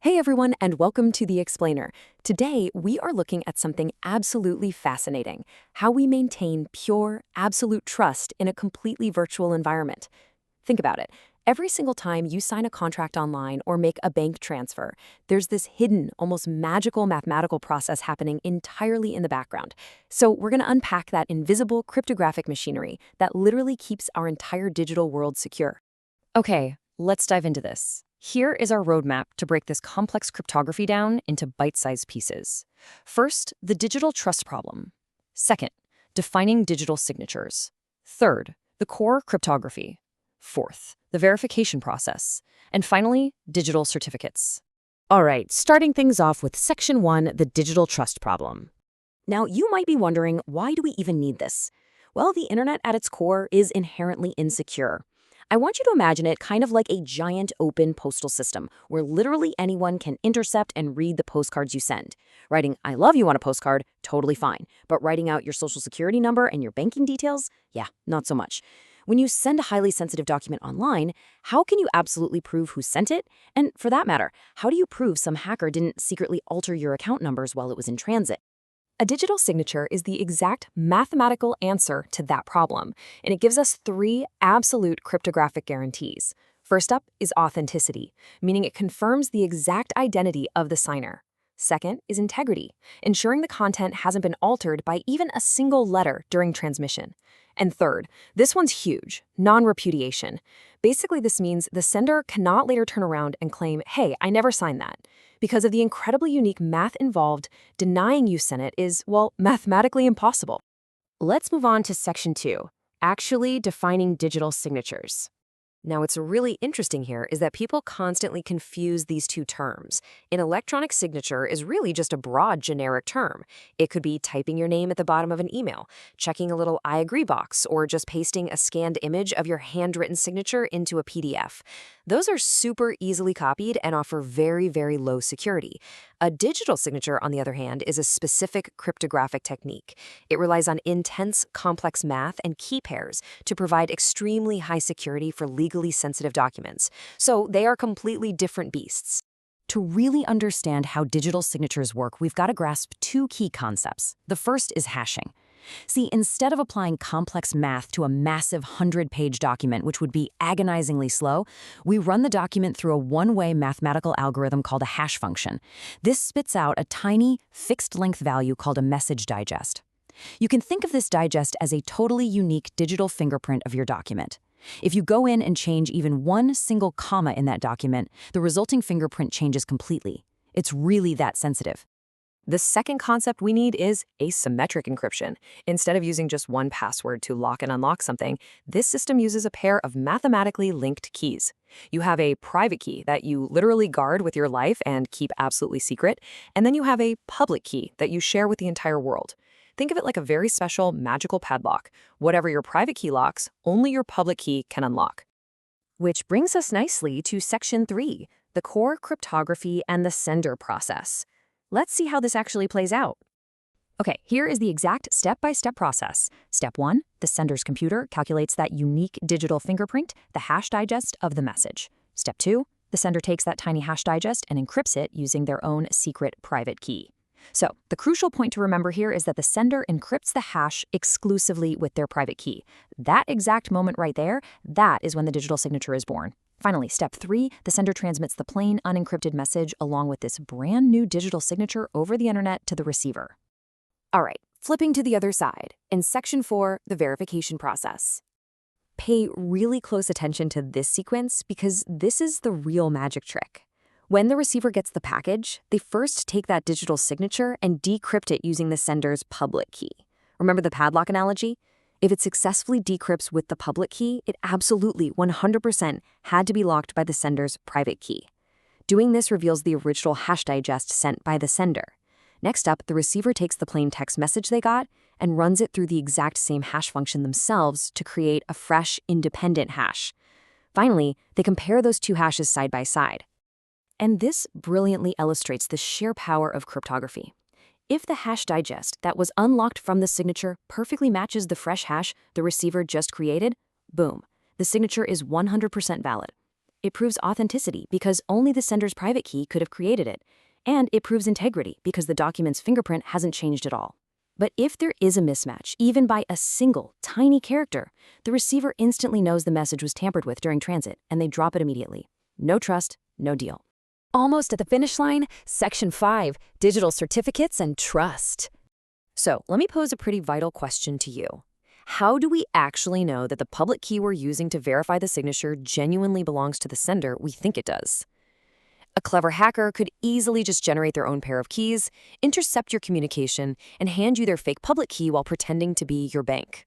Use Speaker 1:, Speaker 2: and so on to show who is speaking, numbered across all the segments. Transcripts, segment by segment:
Speaker 1: Hey everyone, and welcome to The Explainer. Today, we are looking at something absolutely fascinating: how we maintain pure, absolute trust in a completely virtual environment. Think about it. Every single time you sign a contract online or make a bank transfer, there's this hidden, almost magical mathematical process happening entirely in the background. So, we're going to unpack that invisible cryptographic machinery that literally keeps our entire digital world secure. Okay, let's dive into this. Here is our roadmap to break this complex cryptography down into bite-sized pieces. First, the digital trust problem. Second, defining digital signatures. Third, the core cryptography. Fourth, the verification process. And finally, digital certificates. All right, starting things off with Section 1, the digital trust problem. Now, you might be wondering, why do we even need this? Well, the internet at its core is inherently insecure. I want you to imagine it kind of like a giant open postal system where literally anyone can intercept and read the postcards you send. Writing "I love you" on a postcard, totally fine. But writing out your social security number and your banking details? Yeah, not so much. When you send a highly sensitive document online, how can you absolutely prove who sent it? And for that matter, how do you prove some hacker didn't secretly alter your account numbers while it was in transit? A digital signature is the exact mathematical answer to that problem, and it gives us three absolute cryptographic guarantees. First up is authenticity, meaning it confirms the exact identity of the signer. Second is integrity, ensuring the content hasn't been altered by even a single letter during transmission. And third, this one's huge, non-repudiation. Basically, this means the sender cannot later turn around and claim, "Hey, I never signed that." Because of the incredibly unique math involved, denying you sent it is, well, mathematically impossible. Let's move on to Section 2, actually defining digital signatures. Now, what's really interesting here is that people constantly confuse these two terms. An electronic signature is really just a broad, generic term. It could be typing your name at the bottom of an email, checking a little "I agree" box, or just pasting a scanned image of your handwritten signature into a PDF. Those are super easily copied and offer very, very low security. A digital signature, on the other hand, is a specific cryptographic technique. It relies on intense, complex math and key pairs to provide extremely high security for legally sensitive documents. So they are completely different beasts. To really understand how digital signatures work, we've got to grasp two key concepts. The first is hashing. See, instead of applying complex math to a massive 100-page document, which would be agonizingly slow, we run the document through a one-way mathematical algorithm called a hash function. This spits out a tiny, fixed-length value called a message digest. You can think of this digest as a totally unique digital fingerprint of your document. If you go in and change even one single comma in that document, the resulting fingerprint changes completely. It's really that sensitive. The second concept we need is asymmetric encryption. Instead of using just one password to lock and unlock something, this system uses a pair of mathematically linked keys. You have a private key that you literally guard with your life and keep absolutely secret, and then you have a public key that you share with the entire world. Think of it like a very special magical padlock. Whatever your private key locks, only your public key can unlock. Which brings us nicely to Section 3, the core cryptography and the sender process. Let's see how this actually plays out. Okay, here is the exact step-by-step process. Step 1, the sender's computer calculates that unique digital fingerprint, the hash digest of the message. Step 2, the sender takes that tiny hash digest and encrypts it using their own secret private key. So, the crucial point to remember here is that the sender encrypts the hash exclusively with their private key. That exact moment right there, that is when the digital signature is born. Finally, step 3, the sender transmits the plain, unencrypted message along with this brand new digital signature over the internet to the receiver. All right, flipping to the other side. In Section 4, the verification process. Pay really close attention to this sequence because this is the real magic trick. When the receiver gets the package, they first take that digital signature and decrypt it using the sender's public key. Remember the padlock analogy? If it successfully decrypts with the public key, it absolutely 100% had to be locked by the sender's private key. Doing this reveals the original hash digest sent by the sender. Next up, the receiver takes the plain text message they got and runs it through the exact same hash function themselves to create a fresh, independent hash. Finally, they compare those two hashes side by side. And this brilliantly illustrates the sheer power of cryptography. If the hash digest that was unlocked from the signature perfectly matches the fresh hash the receiver just created, boom, the signature is 100% valid. It proves authenticity because only the sender's private key could have created it. And it proves integrity because the document's fingerprint hasn't changed at all. But if there is a mismatch, even by a single, tiny character, the receiver instantly knows the message was tampered with during transit, and they drop it immediately. No trust, no deal.
Speaker 2: Almost at the finish line, Section 5, Digital Certificates and Trust.
Speaker 1: So, let me pose a pretty vital question to you. How do we actually know that the public key we're using to verify the signature genuinely belongs to the sender we think it does? A clever hacker could easily just generate their own pair of keys, intercept your communication, and hand you their fake public key while pretending to be your bank.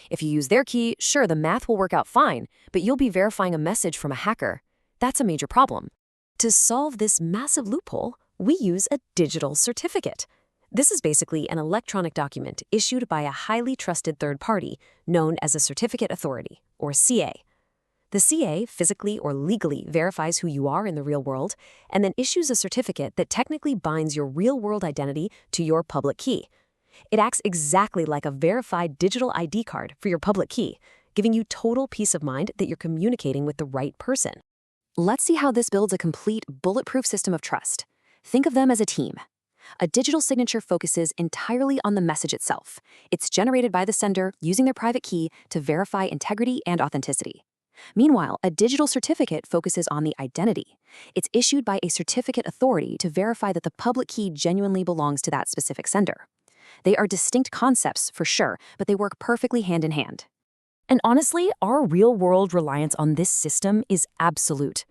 Speaker 1: If you use their key, sure, the math will work out fine, but you'll be verifying a message from a hacker. That's a major problem. To solve this massive loophole, we use a digital certificate. This is basically an electronic document issued by a highly trusted third party known as a certificate authority, or CA. The CA physically or legally verifies who you are in the real world and then issues a certificate that technically binds your real-world identity to your public key. It acts exactly like a verified digital ID card for your public key, giving you total peace of mind that you're communicating with the right person. Let's see how this builds a complete, bulletproof system of trust. Think of them as a team. A digital signature focuses entirely on the message itself. It's generated by the sender using their private key to verify integrity and authenticity. Meanwhile, a digital certificate focuses on the identity. It's issued by a certificate authority to verify that the public key genuinely belongs to that specific sender. They are distinct concepts, for sure, but they work perfectly hand in hand. And honestly, our real-world reliance on this system is absolute.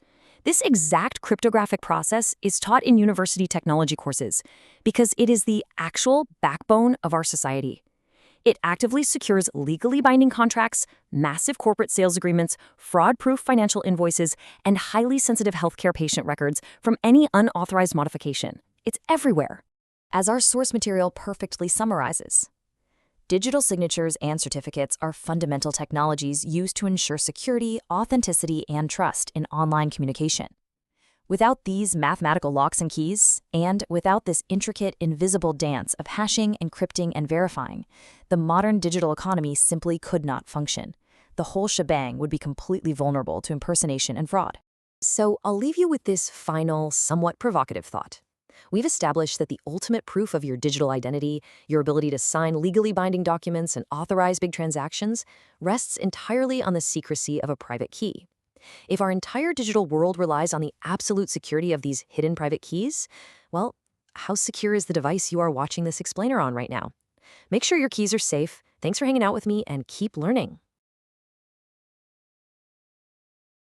Speaker 1: This exact cryptographic process is taught in university technology courses because it is the actual backbone of our society. It actively secures legally binding contracts, massive corporate sales agreements, fraud-proof financial invoices, and highly sensitive healthcare patient records from any unauthorized modification. It's everywhere. As our source material perfectly summarizes, digital signatures and certificates are fundamental technologies used to ensure security, authenticity, and trust in online communication. Without these mathematical locks and keys, and without this intricate, invisible dance of hashing, encrypting, and verifying, the modern digital economy simply could not function. The whole shebang would be completely vulnerable to impersonation and fraud. So I'll leave you with this final, somewhat provocative thought. We've established that the ultimate proof of your digital identity, your ability to sign legally binding documents and authorize big transactions, rests entirely on the secrecy of a private key. If our entire digital world relies on the absolute security of these hidden private keys, well, how secure is the device you are watching this explainer on right now? Make sure your keys are safe. Thanks for hanging out with me, and keep learning.